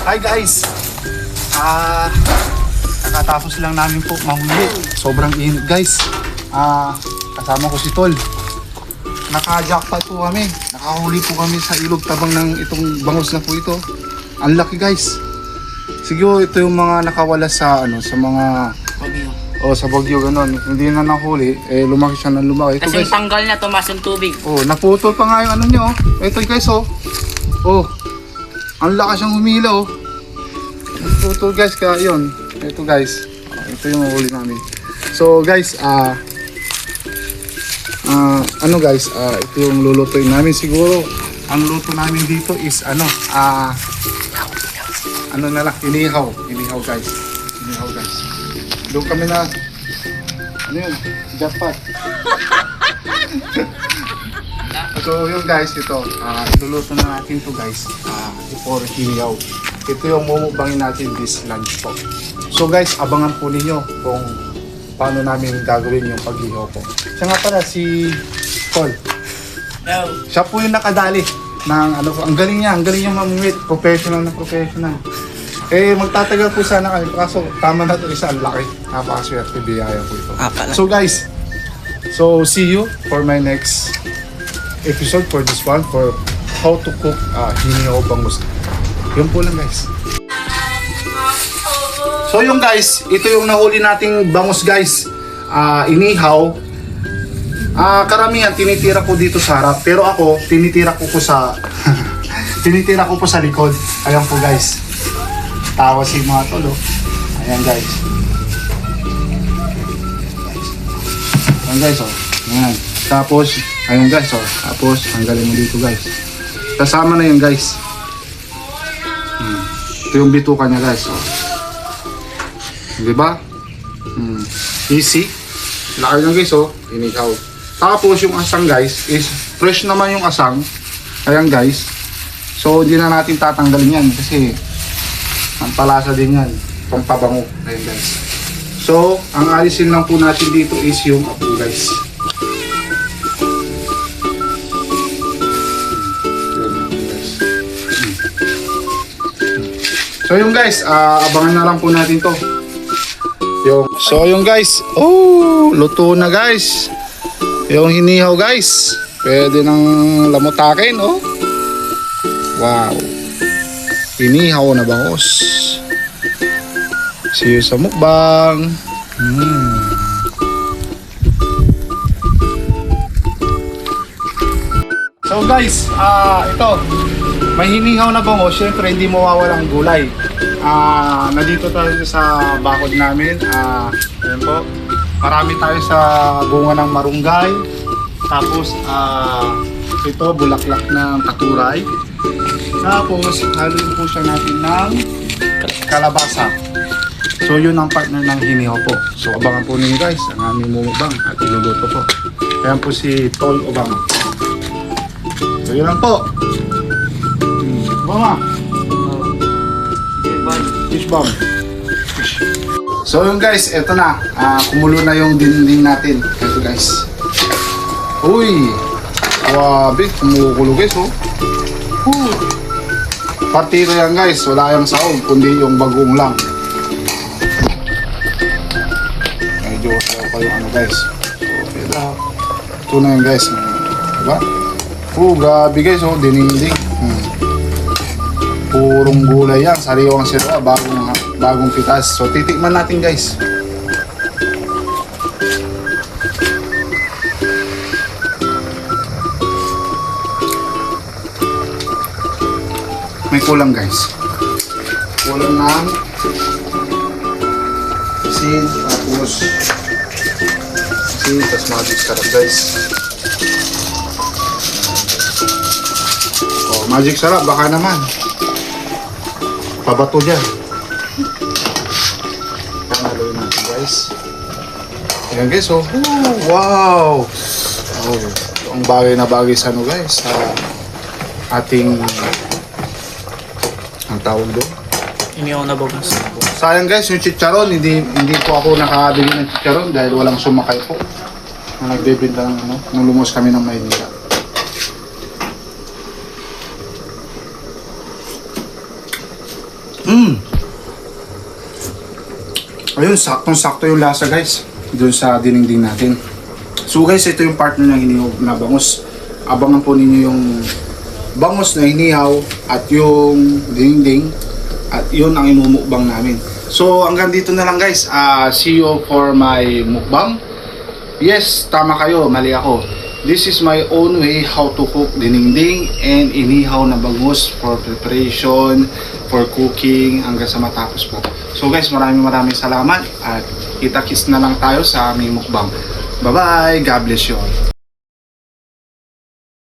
Hi guys! Nakatapos lang namin po mahuli. Sobrang init guys. Kasama ko si Tol. Naka-jackpot po kami. Nakahuli po kami sa ilog tabang ng itong bangus na po ito. Ang laki guys. Siguro ito yung mga nakawala sa sa mga Bagyo. sa bagyo ganon. Hindi na nahuli, lumaki siya ng lumaki. Ito Kasi guys. tanggal na, tumas yung tubig. Naputol pa nga yung ano niya Ito guys ang lakas siyang humila Naputol guys, kaya yun. Ito guys. Ito yung huli namin. So guys, ito yung lulutuin namin siguro. Ang luto namin dito is inihaw. Inihaw guys. Doon kami na, jackpot. So yun guys, ito, iluluto na natin to guys, for inihaw. Ito yung mumubangin natin this lunch po. So guys, abangan po ninyo kung paano namin gagawin yung pag-ihaw po. Siya nga pala, si Paul. No. Siya po yung nakadali ng ang galing niya mamimit, professional. Magtatagal po sana kami, kaso tama na ito isa, ang laki. Napakaswerte, biyaya po ito. So guys, see you for my next episode for this one, for how to cook hinihaw bangus. Yun po lang guys. So yung guys, ito yung nahuli nating bangus guys. Inihaw. Karamihan tinitira ko dito sa harap, pero ako tinitira ko po sa likod. Ayan po guys. Tawa si mga tolo. Ayan guys. Ayan. Tapos, ayun guys Tapos, hanggalin mo dito guys. Kasama na yun guys. Ito yung bituka niya guys. Diba? Easy. Laki nyo guys inihaw. Tapos yung asang guys is fresh naman yung asang. Ayan guys. So, hindi na natin tatanggalin yan kasi ang palasa din yan, pampabango. Ayan guys. So, ang alisin lang po natin dito is yung apo guys. So yung guys, abangan na lang po natin to. So yung guys, luto na guys. Yung hinihaw guys, pwede nang lamutakin Wow. Inihaw na bangus. See you sa mukbang. So guys, ito. May hinihaw na bangus. Siyempre hindi mawawalang gulay. Nandito tayo sa bakod namin. Ayan po. Marami tayo sa bunga ng marunggay. Tapos ito bulaklak ng katuray. Tapos, haluin po siya natin ng kalabasa. So, yun ang partner ng hinihaw po. So, abangan po ninyo guys, ang aming mumubang at iluluto po. Ayan po si Tol Obama. So, yun lang po. Obama. Fish bomb. So, yun guys, eto na. Kumulo na yung dinding natin. Eto guys. Uy! Wabi, kumukulo guys Partiro yan guys, wala yung saog, kundi yung bagong lang. Medyo sayo pa yung guys. Okay lang. Ito na yan guys. Diba? Grabe guys, dininding. Purong gulay yan, sariwang sirwa, bagong pitas. So titikman natin guys. May kulang guys. Kulang ng asin, tapos magic sarap guys. Magic sarap, baka naman pabato dyan. Haluin natin guys. Ayan guys wow! Ang bagay na bagay sa guys, sa ating ang tawag doon. Inihaw na bangus. Sayang guys, yung chicharon, hindi po ako nakabili ng chicharon dahil walang sumakay po. Na nagbebenta ng nung lumos kami ng Maynila. Ayun, saktong-sakto yung lasa guys. Doon sa dinengding natin. So guys, ito yung partner ng hinihog na bangus. Abangan po ninyo yung bangus na hinihaw at yung dinding at yun ang imumukbang namin. So hanggang dito na lang guys. See you for my mukbang. Yes, tama kayo, mali ako. This is my own way how to cook dinding and inihaw na bangus for preparation, for cooking hanggang sa matapos po. So guys, maraming salamat at kita-kits na lang tayo sa aming mukbang. Bye bye, God bless you all.